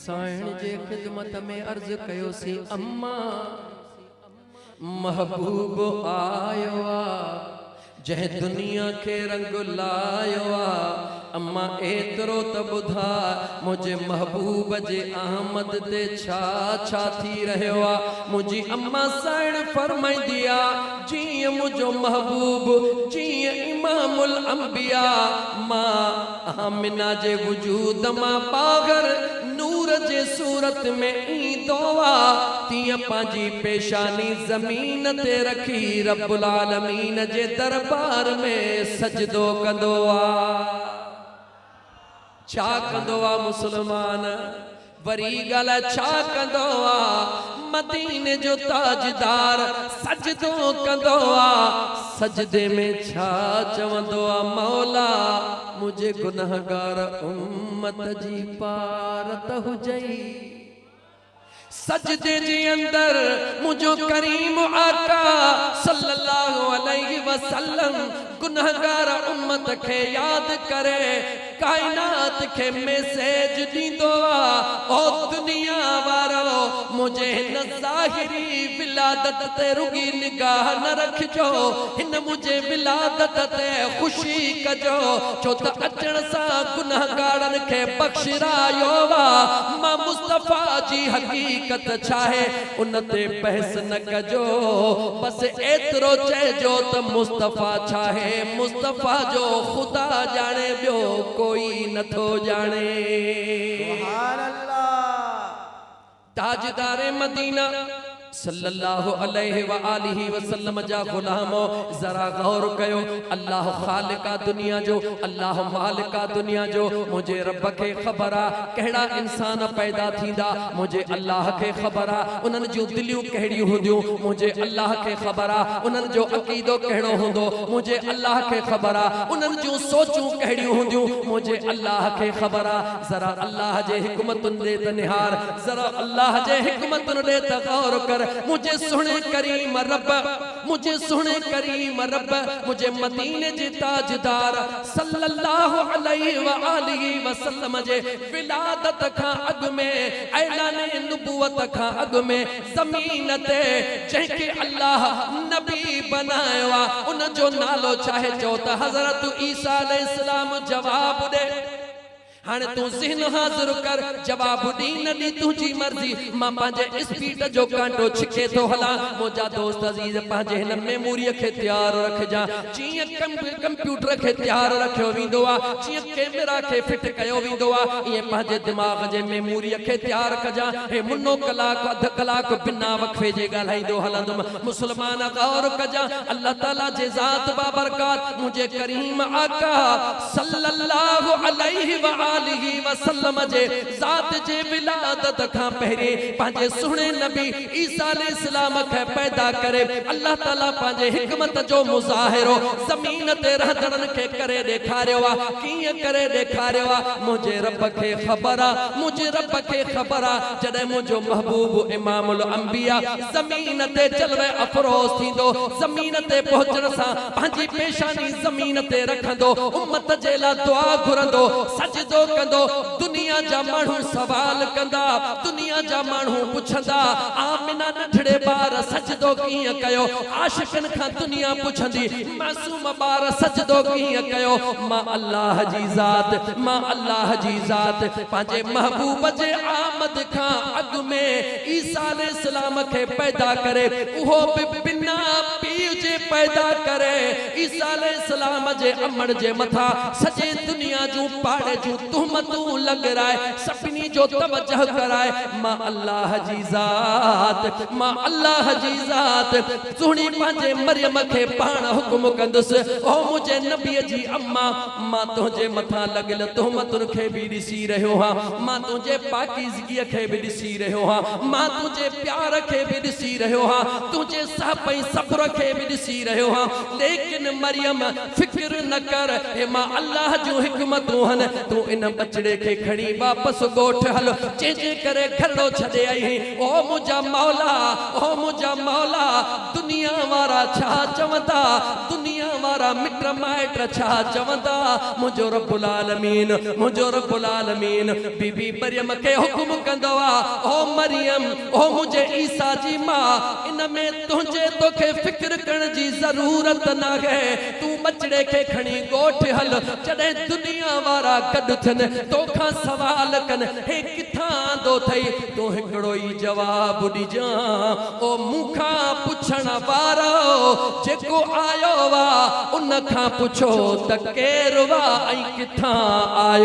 साईं जे खिदमत में अर्ज कयो सी अम्मा महबूब आयो जह दुनिया के रंग लायो अम्मा एतरो त बुधा मुझे महबूब जे आमद ते छा छा थी रहो मुझी अम्मा साईं फरमाईंदी आ जी मुझो महबूब जी इमामुल अंबिया मां आमिना जे वजूद मां बागर नूर जे सूरत में ईंदो आ तीअं पंहिंजी पेशानी ज़मीन ते रखी रब्बुल आलमीन जे दरबार में सजदो कंदो आ छा कंदो आ मुसलमान वरी गाला छा कंदो आ मदीने जो ताजदार सजदो कंदो आ सजदे में छा चवंदो आ मौला मुझे गुनहगार उम्मत जी पारत हुजई सजदे जे अंदर मुझो करीम आका सल्लल्लाहु अलैहि वसल्लम गुनहगार उम्मत के याद करे कायनात के मैसेज दींदो ओ दुनिया वारो मुझे न ज़ाहिरी विलादत ते रुगी निगाह न रखजो हिन मुझे विलादत ते खुशी कजो छो त अचण सा गुनहगारन के बख्शरायो वा मां मुस्तफा जी हकीकत छाहे उन ते बहस न कजो बस एतरो चेजो त मुस्तफा छाहे मुस्तफा जो खुदा जाने बियो कोई नथो जाने सुभान अल्लाह ताजदारे मदीना सल्लल्लाहु अलैहि व आलिहि वसल्लम जा गुलामो जरा गौर कयो अल्लाह खालिका दुनिया जो अल्लाह मालिका दुनिया जो मुझे रब के खबर आ केड़ा इंसान पैदा थींदा मुझे अल्लाह के खबर आ उनन जो दिलियों केड़ी हुंदियों मुझे अल्लाह के खबर आ उनन जो अकीदो केड़ो हुंदो मुझे अल्लाह के खबर आ उनन जो सोचूं केड़ी हुंदियों मुझे अल्लाह के खबर आ जरा अल्लाह जे हिकमतुन दे त निहार जरा अल्लाह जे हिकमतुन दे त गौर कर मुझे सुने करीम रब मुझे सुने करीम रब मुझे मदीने जे ताजदार सल्लल्लाहु अलैहि व आलिहि वसल्लम जे विलादत का अग में ऐलान नबुवत का अग में जमीन ते जेके अल्लाह नबी बनाया उन जो नालो चाहे चो त हजरत ईसा अलैहिस्सलाम जवाब दे हाने तू ज़हन हाज़िर कर जवाब दी न दी तुझी मर्जी मां पांजे स्पीड जो कांटो छिके तो हला मोजा दोस्त अजीज पांजे हिन मेमोरी के तैयार रख जा जिए कंप्यूटर के तैयार रखियो विंदो आ जिए कैमरा के फिट कयो विंदो आ ये पांजे दिमाग जे मेमोरी के तैयार कजा हे मुन्नो कलाक अध कलाक बिना वक्फे जे गालाइंदो हलंदुम मुसलमान गौर कजा अल्लाह ताला जे जात बाबरकात मुझे करीम आका सल्लल्लाहु अलैहि व आलिहि वसल्लम जे जात जे विलादत का पहरे पांजे सुने नबी ईसा अलैहिस्सलाम के पैदा करे अल्लाह ताला पांजे हिकमत जो मुजाहिरो जमीन ते रहदरन के करे देखारियो किए करे देखारियो मुझे रब के खबर मुझे रब के खबर जदे मुझो महबूब इमामुल अंबिया जमीन ते चलवे अफरोज थींदो जमीन ते पहुंचण सा पांजी पेशानी जमीन ते रखंदो उम्मत जे ला दुआ घुरंदो सजदो कंदो दुनिया जा मानू सवाल कंदा दुनिया जा मानू पुछंदा आमिना नठड़े बार सजदो किए कयो आशिकन खां दुनिया पुछंदी मासूम बार सजदो किए कयो मां अल्लाह जी जात मां अल्लाह जी जात पांजे महबूब जे आमद खां अग में ईसा अलैहिस्सलाम के पैदा करे उहो बिना पीउ जे पैदा करे ईसा अलैहिस्सलाम जे अमड़ जे मथा सजे दुनिया जो पाड़े जो तुहमतू लग रहा है सपनी जो तवज्जह कराए मां अल्लाह जी जात मां अल्लाह जी जात सुनी पांजे मरियम के पाण हुक्म कंदुस ओ मुझे नबी जी अम्मा मां तुझे मथा लगल तुहमतुन के भी दिसी रहो हां मां तुझे पाकीज़गी के भी दिसी रहो हां मां तुझे प्यार के भी दिसी रहो हां तुझे सहपई सब्र के भी दिसी रहो हां लेकिन मरियम फिक्र न कर हे मां अल्लाह जो हिकमतूं हन तू इन बचड़े के खड़ी वापस गोठ हलो चेजे करे घरड़ो छदे आई ओ मुझा मौला दुनिया वारा छा चवंदा दुनिया वारा मिट माइट छा चवंदा मुझो रब्बुल आलमीन मुझो रब्बुल आलमीन बीबी मरियम के हुक्म कंदो आ ओ मरियम ओ मुझे ईसा जी मां इन में तुझे तोखे फिक्र करण जी जरूरत ना है तू बचड़े के खणी गोठ हल जडे दुनिया वारा गड थन तोखा सवाल कन हे किथां दो थई तो हिकड़ो ही जवाब ॾिजां ओ मुखा पुछण वारो जेको आयो वा उन खां पुछो त केर वा ऐं किथां आयो।